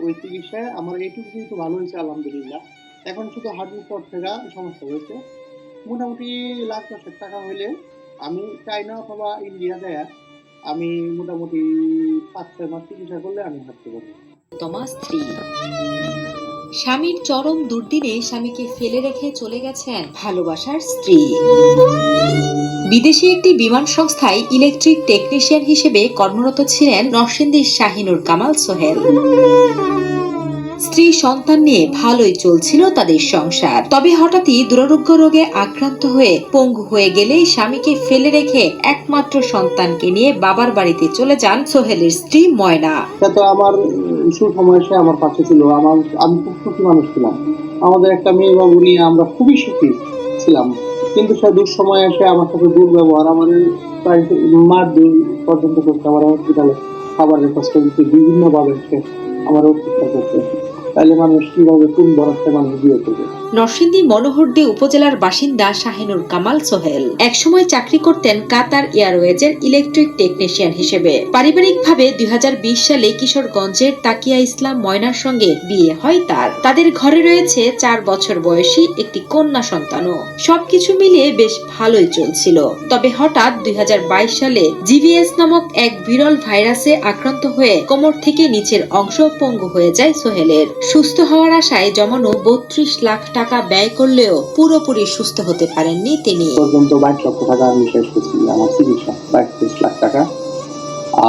ওই চিকিৎসায় আমার এইটুকু কিন্তু ভালো হয়েছে আলহামদুলিল্লাহ। এখন শুধু হাঁটুর পর থেকে সমস্যা হয়েছে। মোটামুটি ৳1,10,000 হইলে আমি চায়না অথবা ইন্ডিয়া যাইয়া আমি মোটামুটি ৫-৬ মাস চিকিৎসা করলে আমি হাঁটতে পারবো। তোমার স্ত্রী স্বামীর চরম দুর্দিনে স্বামীকে ফেলে রেখে চলে গেছেন ভালোবাসার স্ত্রী। বিদেশি একটি বিমান সংস্থায় ইলেকট্রিক টেকনিশিয়ান হিসেবে কর্মরত ছিলেন নরসিংদীর শাহিনুর কামাল সোহেল। স্ত্রী সন্তান নিয়ে ভালোই চলছিল তাদের সংসার। তবে হঠাৎই দুরারোগ্য রোগে আক্রান্ত হয়ে পঙ্গু হয়ে গেলেই স্বামীকে ফেলে রেখে একমাত্র সন্তানকে নিয়ে বাবার বাড়িতে চলে যান সোহেলের স্ত্রী ময়না। তো আমার সময় সে আমার পাশে ছিল। আমি খুব সুখী মানুষ ছিলাম। আমাদের একটা মেয়ে বাবু নিয়ে আমরা খুবই সুখী ছিলাম, কিন্তু সে দুঃসময়ে এসে আমার সাথে দুর্ব্যবহার, আমাদের প্রায় মারধর পর্যন্ত করতে, আমার হসপিটালে খাবারের কষ্ট দিতে বিভিন্নভাবে সে আমার অত্যাচার করতে। তাইলে মানুষ কিভাবে কোন ভরসা মানুষ দিয়ে থাকে। নরসিংদী মনোহরদী উপজেলার বাসিন্দা শাহিনুর কামাল সোহেল একসময় চাকরি করতেন কাতার এয়ারওয়েজের ইলেকট্রিক টেকনিশিয়ান হিসেবে। পারিবারিকভাবে ২০২০ সালে কিশোরগঞ্জের তাকিয়া ইসলাম ময়নার সঙ্গে বিয়ে হয় তার। তাদের ঘরে রয়েছে ৪ বছর বয়সী একটি কন্যা সন্তানও। সবকিছু মিলিয়ে বেশ ভালোই চলছিল। তবে হঠাৎ ২০২২ সালে জিভিএস নামক এক বিরল ভাইরাসে আক্রান্ত হয়ে কোমর থেকে নিচের অংশ পঙ্গু হয়ে যায় সোহেলের। সুস্থ হওয়ার আশায় জমানো ৩২ লাখ টাকা ব্যয় করলেও পুরোপুরি সুস্থ হতে পারেননি তিনি। পর্যন্ত ২২ লক্ষ টাকা আমি শেষ করছি আমার চিকিৎসা, ৩২ লাখ টাকা।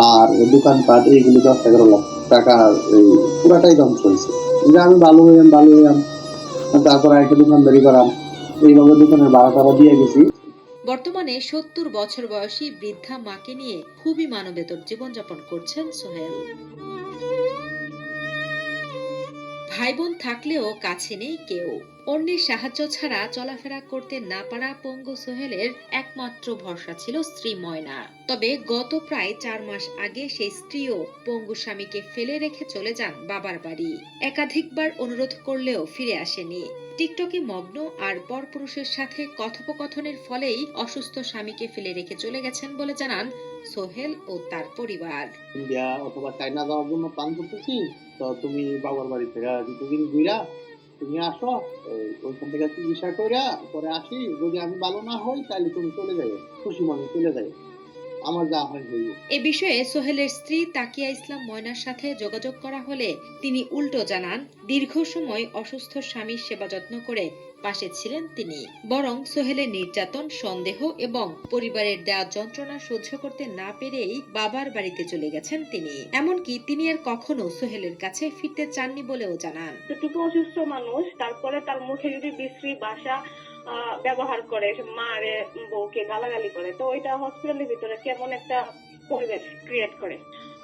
আর দোকানপাট এইগুলি ১০-১১ লাখ টাকা পুরাটাই ধ্বংস হয়েছে। যে আমি ভালো হইলাম, তারপর একটা দোকানদারি করাম, এইভাবে দোকানের ভাড়া টাড়া দিয়ে গেছি। বর্তমানে ৭০ বছর বয়সী বৃদ্ধা মাকে নিয়ে খুবই মানবেতর জীবনযাপন করছেন সোহেল। ভাই বোন থাকলেও কাছে নেই কেউ। অন্যের সাহায্য ছাড়া চলাফেরা করতে না পারা পঙ্গু সোহেলের একমাত্র ভরসা ছিল স্ত্রী ময়না। তবে গত প্রায় ৪ মাস আগে সেই স্ত্রীও পঙ্গু স্বামীকে ফেলে রেখে চলে যান বাবার বাড়ি। একাধিকবার অনুরোধ করলেও ফিরে আসেনি। টিকটকে মগ্ন আর পরপুরুষের সাথে কথোপকথনের ফলেই অসুস্থ স্বামীকে ফেলে রেখে চলে গেছেন বলে জানান সোহেল ও তার পরিবার। ইন্ডিয়া অথবা চায়না যাওয়ার জন্য প্ল্যান করতেছি, তো তুমি বাবার বাড়ি থেকে দুদিন ঘুরা তুমি আসো, ওইখান থেকে চিকিৎসা কইরা পরে আসি। যদি আমি ভালো না হই তাহলে তুমি চলে যাবে, খুশি মনে চলে যাবে, আমার যা হয় হইবে। এ বিষয়ে সোহেলের স্ত্রী তাকিয়া ইসলাম ময়নার সাথে যোগাযোগ করা হলে তিনি উল্টো জানান, দীর্ঘ সময় অসুস্থ স্বামীর সেবা যত্ন করে পাশে ছিলেন তিনি। বরং সোহেলের নির্যাতন, সন্দেহ এবং পরিবারের দেওয়া যন্ত্রণা সহ্য করতে না পেরেই বাবার বাড়িতে চলে গেছেন তিনি। এমনকি তিনি আর কখনো সোহেলের কাছে ফিরতে চাননি বলেও জানান। এতটুকু অসুস্থ মানুষ, তারপরে তার মুখে যদি বিশ্রী ভাষা ব্যবহার করে, মারে, বউকে গালাগালি করে, তো ওইটা হসপিটালের ভিতরে কেমন একটা পরিবেশ ক্রিয়েট করে।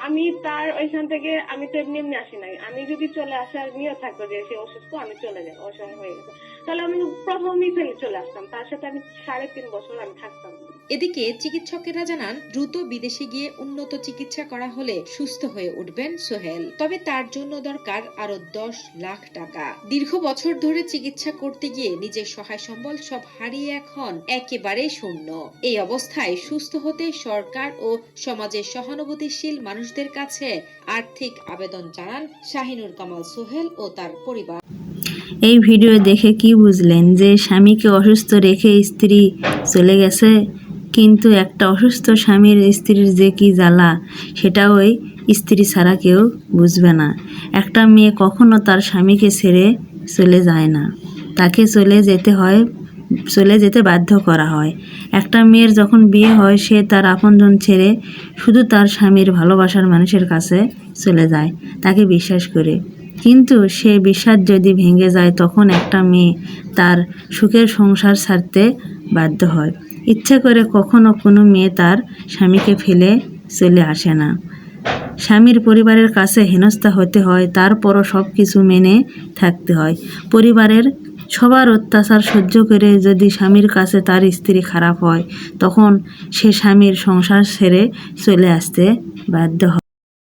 আমি তার ওইখান থেকে আমি তো এমনি এমনি আসি নাই। আমি যদি চলে আসার নিয়ত থাকতো যে সে অসুস্থ, আমি চলে যাই, অসময় হয়ে গেছে, তাহলে আমি প্রথমেই ফেলে চলে আসতাম। তার সাথে আমি ৩.৫ বছর আমি থাকতাম। এদিকে চিকিৎসকেরা জানান, দ্রুত বিদেশে গিয়ে উন্নত চিকিৎসা করা হলে সুস্থ হয়ে উঠবেন সোহেল। তবে তার জন্য দরকার আরো ১০ লাখ টাকা। দীর্ঘ বছর ধরে চিকিৎসা করতে গিয়ে নিজের সহায় সম্বল সব হারিয়ে এখন একেবারে শূন্য। এই অবস্থায় সুস্থ হতে সরকার ও সমাজের সহানুভূতিশীল মানুষদের কাছে আর্থিক আবেদন জানান শাহিনুর কামাল সোহেল ও তার পরিবার। এই ভিডিও দেখে কি বুঝলেন যে স্বামীকে অসুস্থ রেখে স্ত্রী চলে গেছে? কিন্তু একটা অসুস্থ স্বামীর স্ত্রীর যে কি জ্বালা, সেটা ওই স্ত্রী ছাড়া কেউ বুঝবে না। একটা মেয়ে কখনো তার স্বামীকে ছেড়ে চলে যায় না, তাকে চলে যেতে বাধ্য করা হয়। একটা মেয়ের যখন বিয়ে হয়, সে তার আপনজন ছেড়ে শুধু তার স্বামীর ভালোবাসার মানুষের কাছে চলে যায়, তাকে বিশ্বাস করে। কিন্তু সে বিশ্বাস যদি ভেঙে যায়, তখন একটা মেয়ে তার সুখের সংসার ছাড়তে বাধ্য হয়। ইচ্ছে করে কখনো কোনো মেয়ে তার স্বামীকে ফেলে চলে আসে না। স্বামীর পরিবারের কাছে হেনস্থা হতে হয়, তারপরও সব কিছু মেনে থাকতে হয়। পরিবারের সবার অত্যাচার সহ্য করে যদি স্বামীর কাছে তার স্ত্রী খারাপ হয়, তখন সে স্বামীর সংসার ছেড়ে চলে আসতে বাধ্য হয়।